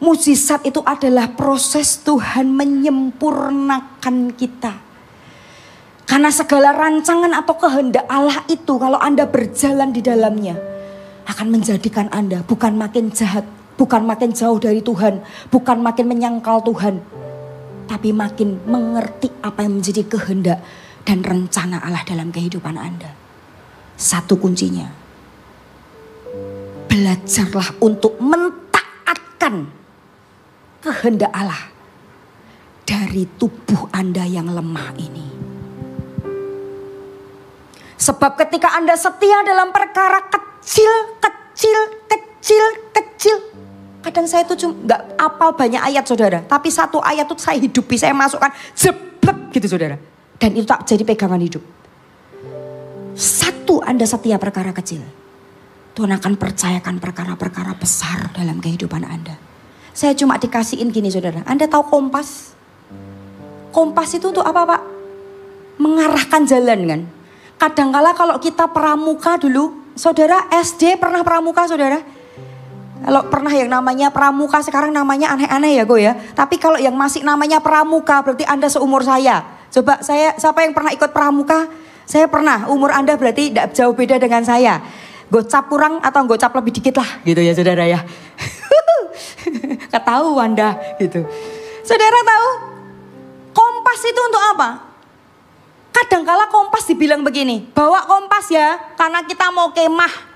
Mukjizat itu adalah proses Tuhan menyempurnakan kita. Karena segala rancangan atau kehendak Allah itu kalau Anda berjalan di dalamnya akan menjadikan Anda bukan makin jahat, bukan makin jauh dari Tuhan, bukan makin menyangkal Tuhan, tapi makin mengerti apa yang menjadi kehendak dan rencana Allah dalam kehidupan Anda. Satu kuncinya, belajarlah untuk mentaatkan kehendak Allah dari tubuh Anda yang lemah ini. Sebab ketika Anda setia dalam perkara kecil, kadang saya tuh cuma gak apal banyak ayat saudara, tapi satu ayat tuh saya hidupi, saya masukkan jeblek gitu saudara. Dan itu tak jadi pegangan hidup. Satu, Anda setia perkara kecil, Tuhan akan percayakan perkara-perkara besar dalam kehidupan Anda. Saya cuma dikasihin gini saudara, Anda tahu kompas? Kompas itu untuk apa Pak? Mengarahkan jalan kan. Kadangkala kalau kita pramuka dulu, saudara SD pernah pramuka saudara? Kalau pernah yang namanya pramuka, sekarang namanya aneh-aneh ya Go ya. Tapi kalau yang masih namanya pramuka berarti Anda seumur saya. Coba siapa yang pernah ikut pramuka? Saya pernah, umur Anda berarti tidak jauh beda dengan saya. Gocap kurang atau gocap lebih dikit lah gitu ya saudara ya. Ketahuan dah gitu. Saudara tahu kompas itu untuk apa? Kadangkala kompas dibilang begini, bawa kompas ya karena kita mau kemah.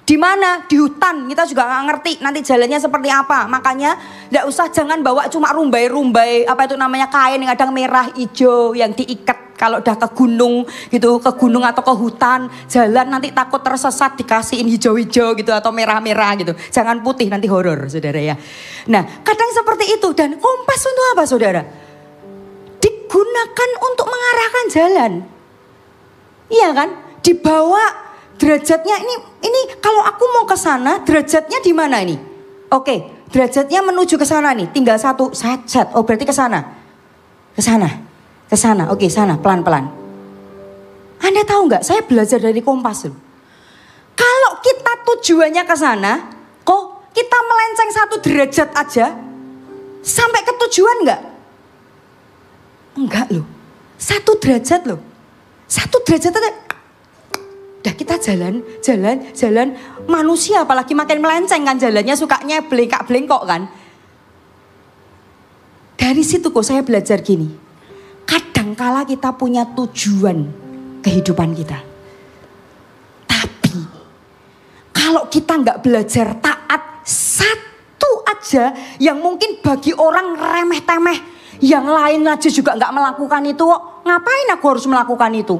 Di mana? Di hutan. Kita juga nggak ngerti nanti jalannya seperti apa. Makanya nggak usah, jangan bawa cuma rumbai-rumbai apa itu namanya kain yang kadang merah hijau yang diikat. Kalau udah ke gunung gitu, ke gunung atau ke hutan jalan nanti takut tersesat dikasihin hijau-hijau gitu atau merah-merah gitu. Jangan putih nanti horor saudara ya. Nah kadang seperti itu. Dan kompas untuk apa saudara? Digunakan untuk mengarahkan jalan. Iya kan? Dibawa derajatnya ini kalau aku mau ke sana derajatnya di mana ini? Oke, derajatnya menuju ke sana nih. Tinggal satu set. Oh, berarti ke sana. Ke sana. Ke sana. Oke, sana pelan-pelan. Anda tahu nggak? Saya belajar dari kompas loh. Kalau kita tujuannya ke sana, kok kita melenceng satu derajat aja sampai ke tujuan nggak? Enggak loh, 1 derajat loh. 1 derajat aja. Udah kita jalan. Manusia apalagi makin melenceng kan jalannya, sukanya belengkak-belengkok kan. Dari situ kok saya belajar gini. Kadangkala kita punya tujuan kehidupan kita. Tapi kalau kita nggak belajar taat satu aja yang mungkin bagi orang remeh-temeh, yang lain aja juga nggak melakukan itu, ngapain aku harus melakukan itu?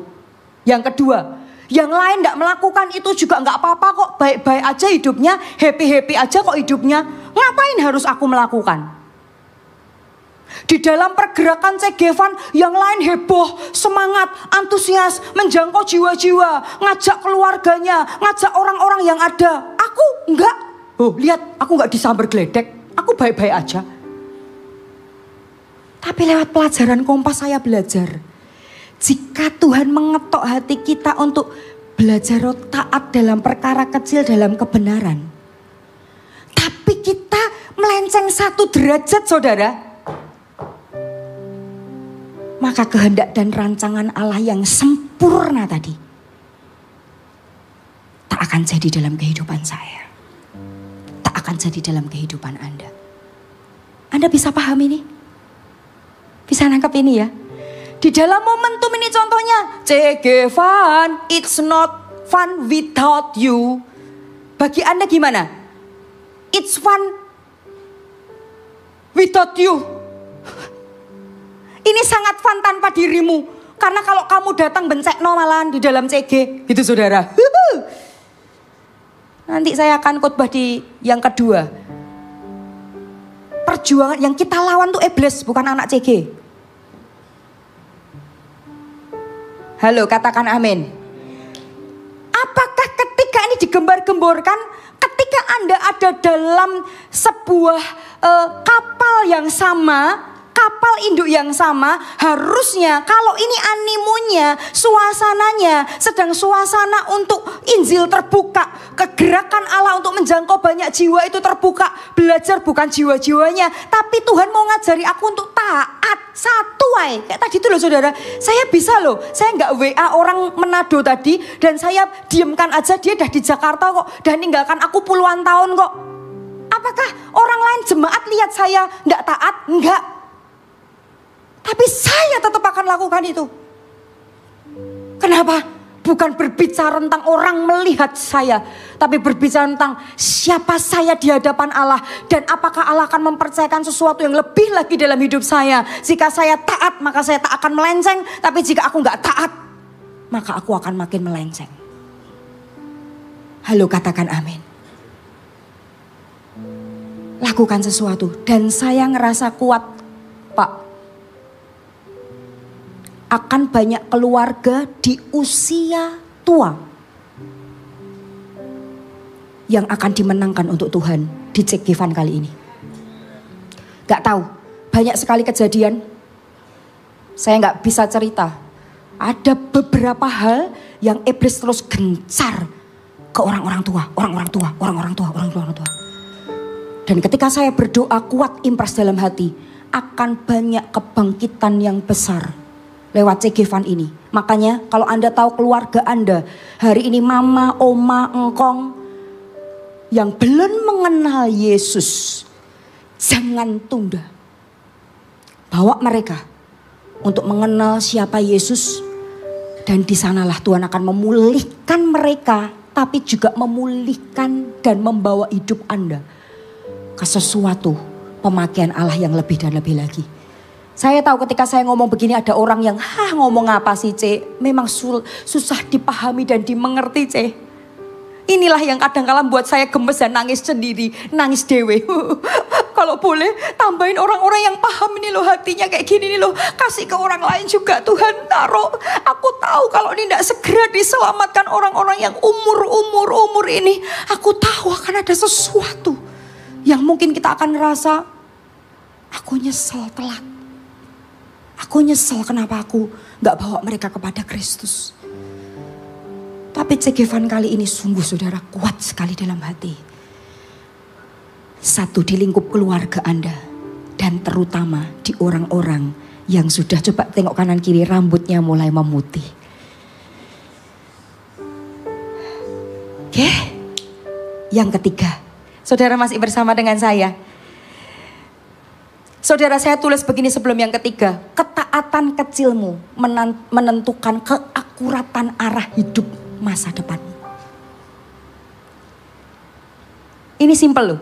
Yang kedua, yang lain nggak melakukan itu juga nggak apa-apa kok, baik-baik aja hidupnya, happy-happy aja kok hidupnya, ngapain harus aku melakukan? Di dalam pergerakan CGFan yang lain heboh, semangat, antusias, menjangkau jiwa-jiwa, ngajak keluarganya, ngajak orang-orang yang ada. Aku enggak. Oh lihat, aku nggak disambar geledek, aku baik-baik aja. Tapi lewat pelajaran kompas saya belajar. Jika Tuhan mengetok hati kita untuk belajar taat dalam perkara kecil dalam kebenaran. Tapi kita melenceng 1 derajat saudara. Maka kehendak dan rancangan Allah yang sempurna tadi tak akan jadi dalam kehidupan saya. Tak akan jadi dalam kehidupan Anda. Anda bisa paham ini? Bisa nangkap ini ya? Di dalam momentum ini contohnya, CGFan, it's not fun without you. Bagi Anda gimana? It's fun without you. Ini sangat fun tanpa dirimu. Karena kalau kamu datang bencekno malahan di dalam CG. Gitu saudara. Nanti saya akan khotbah di yang kedua. Perjuangan yang kita lawan tuh iblis, bukan anak CG. Halo, katakan amin. Apakah ketika ini digembar-gemborkan, ketika Anda ada dalam sebuah kapal yang sama, kapal induk yang sama, harusnya kalau ini animonya, suasananya sedang suasana untuk Injil terbuka, kegerakan Allah untuk menjangkau banyak jiwa itu terbuka, belajar bukan jiwa-jiwanya, tapi Tuhan mau ngajari aku untuk taat satu ay. Kayak tadi itu loh saudara, saya bisa loh, saya nggak WA orang Manado tadi dan saya diamkan aja, dia udah di Jakarta kok dan ninggalkan aku puluhan tahun kok. Apakah orang lain jemaat lihat saya nggak taat? Enggak. Tapi saya tetap akan lakukan itu. Kenapa? Bukan berbicara tentang orang melihat saya, tapi berbicara tentang siapa saya di hadapan Allah. Dan apakah Allah akan mempercayakan sesuatu yang lebih lagi dalam hidup saya. Jika saya taat, maka saya tak akan melenceng. Tapi jika aku gak taat, maka aku akan makin melenceng. Halo, katakan amin. Lakukan sesuatu. Dan saya ngerasa kuat, Pak. Akan banyak keluarga di usia tua yang akan dimenangkan untuk Tuhan di Cekivan kali ini. Gak tahu, banyak sekali kejadian. Saya gak bisa cerita. Ada beberapa hal yang iblis terus gencar ke orang-orang tua. Dan ketika saya berdoa kuat impres dalam hati, akan banyak kebangkitan yang besar lewat Cekivan ini. Makanya kalau Anda tahu keluarga Anda hari ini, mama, oma, engkong yang belum mengenal Yesus, jangan tunda. Bawa mereka untuk mengenal siapa Yesus, dan di sanalah Tuhan akan memulihkan mereka, tapi juga memulihkan dan membawa hidup Anda ke sesuatu pemakaian Allah yang lebih dan lebih lagi. Saya tahu ketika saya ngomong begini ada orang yang, ngomong apa sih C? Memang susah dipahami dan dimengerti C. Inilah yang kadang-kala buat saya gemes dan nangis sendiri, nangis dewe. Kalau boleh tambahin orang-orang yang paham ini loh, hatinya kayak gini nih loh. Kasih ke orang lain juga Tuhan, taruh. Aku tahu kalau ini tidak segera diselamatkan orang-orang yang umur ini. Aku tahu akan ada sesuatu yang mungkin kita akan ngerasa, aku nyesel telat. Aku nyesel kenapa aku gak bawa mereka kepada Kristus. Tapi Cekivan kali ini sungguh saudara kuat sekali dalam hati. Satu, di lingkup keluarga Anda. Dan terutama di orang-orang yang sudah, coba tengok kanan kiri, rambutnya mulai memutih. Oke. Yang ketiga, saudara masih bersama dengan saya. Saudara, saya tulis begini sebelum yang ketiga. Ketaatan kecilmu menentukan keakuratan arah hidup masa depan. Ini simpel loh.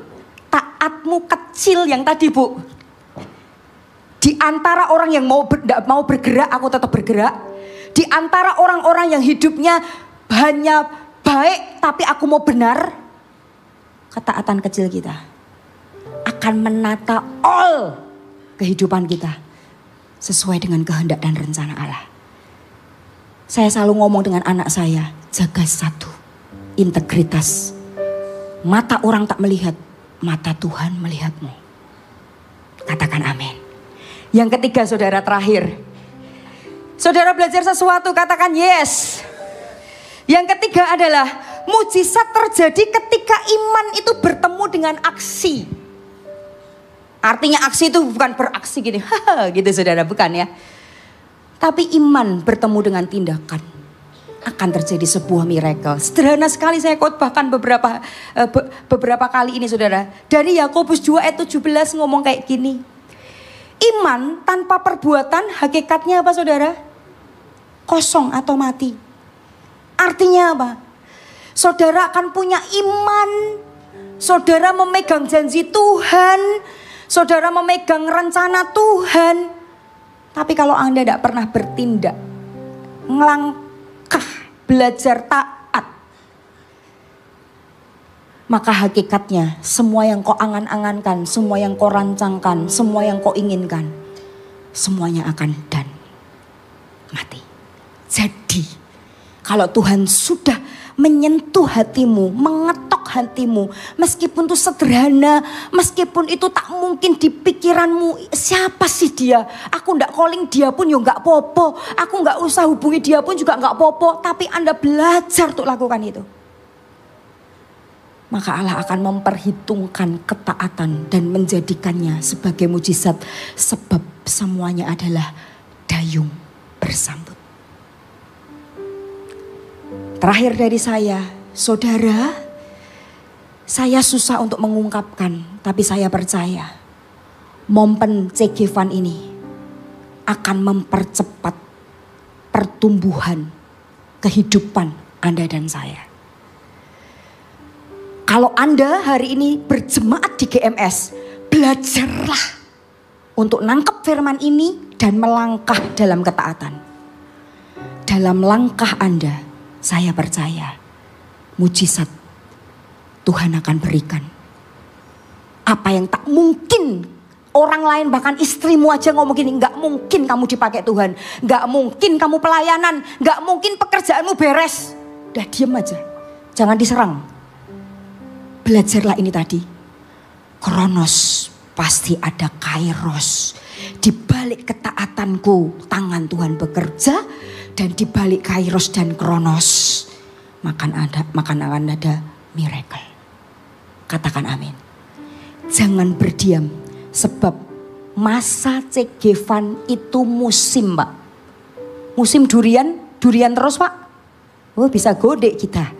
Taatmu kecil yang tadi Bu. Di antara orang yang mau bergerak, aku tetap bergerak. Di antara orang-orang yang hidupnya hanya baik tapi aku mau benar. Ketaatan kecil kita akan menata all kehidupan kita sesuai dengan kehendak dan rencana Allah. Saya selalu ngomong dengan anak saya, jaga satu, integritas. Mata orang tak melihat, mata Tuhan melihatmu. Katakan amin. Yang ketiga saudara, terakhir. Saudara belajar sesuatu, katakan yes. Yang ketiga adalah mujizat terjadi ketika iman itu bertemu dengan aksi. Artinya aksi itu bukan beraksi gini, gitu saudara, bukan ya. Tapi iman bertemu dengan tindakan. Akan terjadi sebuah miracle. Sederhana sekali saya khotbahkan beberapa kali ini saudara. Dari Yakobus 2 ayat 17 ngomong kayak gini. Iman tanpa perbuatan hakikatnya apa saudara? Kosong atau mati. Artinya apa? Saudara akan punya iman. Saudara memegang janji Tuhan. Saudara memegang rencana Tuhan. Tapi kalau Anda tidak pernah bertindak, ngelangkah, belajar taat, maka hakikatnya semua yang kau angan-angankan, semua yang kau rancangkan, semua yang kau inginkan, semuanya akan mati. Jadi abadi. Kalau Tuhan sudah menyentuh hatimu, mengetok hatimu, meskipun itu sederhana, meskipun itu tak mungkin di pikiranmu, siapa sih dia? Aku ndak calling dia pun ya nggak popo, aku nggak usah hubungi dia pun juga nggak popo, tapi Anda belajar untuk lakukan itu. Maka Allah akan memperhitungkan ketaatan dan menjadikannya sebagai mujizat, sebab semuanya adalah dayung bersambut. Terakhir dari saya, saudara, saya susah untuk mengungkapkan, tapi saya percaya momen C.G. Van ini akan mempercepat pertumbuhan kehidupan Anda dan saya. Kalau Anda hari ini berjemaat di GMS, belajarlah untuk nangkep firman ini dan melangkah dalam ketaatan. Dalam langkah Anda, saya percaya mujizat Tuhan akan berikan. Apa yang tak mungkin orang lain, bahkan istrimu aja ngomong gini, gak mungkin kamu dipakai Tuhan, gak mungkin kamu pelayanan, gak mungkin pekerjaanmu beres. Udah diem aja, jangan diserang. Belajarlah ini tadi. Kronos pasti ada kairos. Di balik ketaatanku tangan Tuhan bekerja, dan di balik kairos dan kronos akan ada miracle. Katakan amin. Jangan berdiam, sebab masa C.G. Van itu musim, Pak. Musim durian terus, Pak. Oh, bisa godek kita.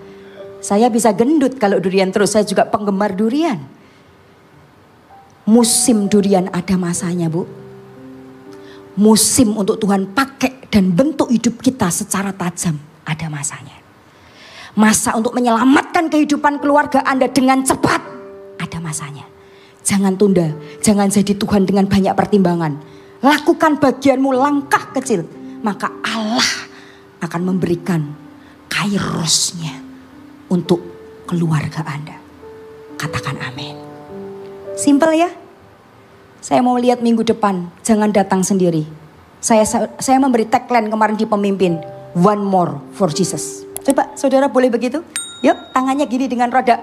Saya bisa gendut kalau durian terus, saya juga penggemar durian. Musim durian ada masanya, Bu. Musim untuk Tuhan pakai dan bentuk hidup kita secara tajam ada masanya. Masa untuk menyelamatkan kehidupan keluarga Anda dengan cepat ada masanya. Jangan tunda, jangan jadi Tuhan dengan banyak pertimbangan. Lakukan bagianmu, langkah kecil, maka Allah akan memberikan kairosnya untuk keluarga Anda. Katakan amin. Simple ya. Saya mau lihat minggu depan, jangan datang sendiri. Saya memberi tagline kemarin di pemimpin, one more for Jesus. Coba saudara boleh begitu? Yuk, tangannya gini dengan rada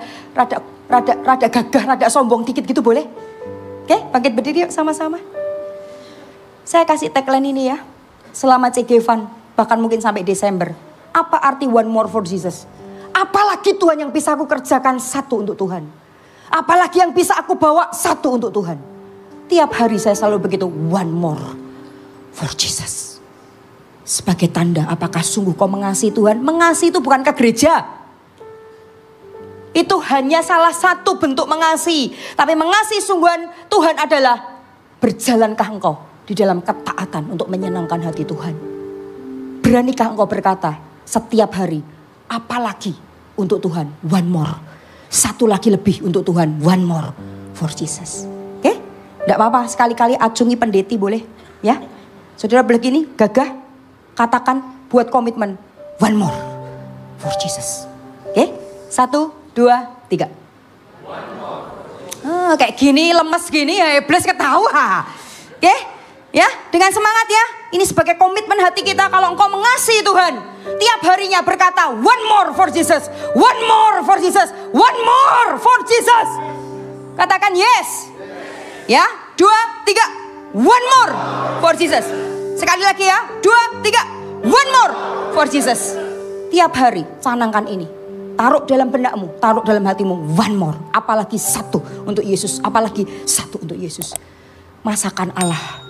gagah, rada sombong dikit gitu boleh? Oke, bangkit berdiri yuk sama-sama. Saya kasih tagline ini ya. Selama C.G. Van, bahkan mungkin sampai Desember. Apa arti one more for Jesus? Apalagi Tuhan yang bisa aku kerjakan satu untuk Tuhan. Apalagi yang bisa aku bawa satu untuk Tuhan. Tiap hari saya selalu begitu, one more for Jesus. Sebagai tanda apakah sungguh kau mengasihi Tuhan. Mengasihi itu bukan ke gereja. Itu hanya salah satu bentuk mengasihi. Tapi mengasihi sungguhan Tuhan adalah berjalankah engkau di dalam ketaatan untuk menyenangkan hati Tuhan. Beranikah engkau berkata setiap hari, apalagi untuk Tuhan, one more. Satu lagi lebih untuk Tuhan, one more for Jesus. Oke? Tidak apa-apa, sekali-kali acungi pendeti boleh. Ya, saudara begini, gagah, katakan, buat komitmen, one more for Jesus. Oke? 1, 2, 3. Kayak gini, lemes gini, ya iblis ketawa. Oke? Ya, dengan semangat ya. Ini sebagai komitmen hati kita, kalau engkau mengasihi Tuhan, tiap harinya berkata, one more for Jesus, one more for Jesus, one more for Jesus. Katakan yes. Ya, 2, 3, one more for Jesus. Sekali lagi ya, 2, 3, one more for Jesus. Tiap hari canangkan ini. Taruh dalam benakmu, taruh dalam hatimu, one more. Apalagi satu untuk Yesus, apalagi satu untuk Yesus. Masakan Allah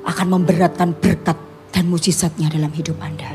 akan memberatkan berkat dan mujizatnya dalam hidup Anda.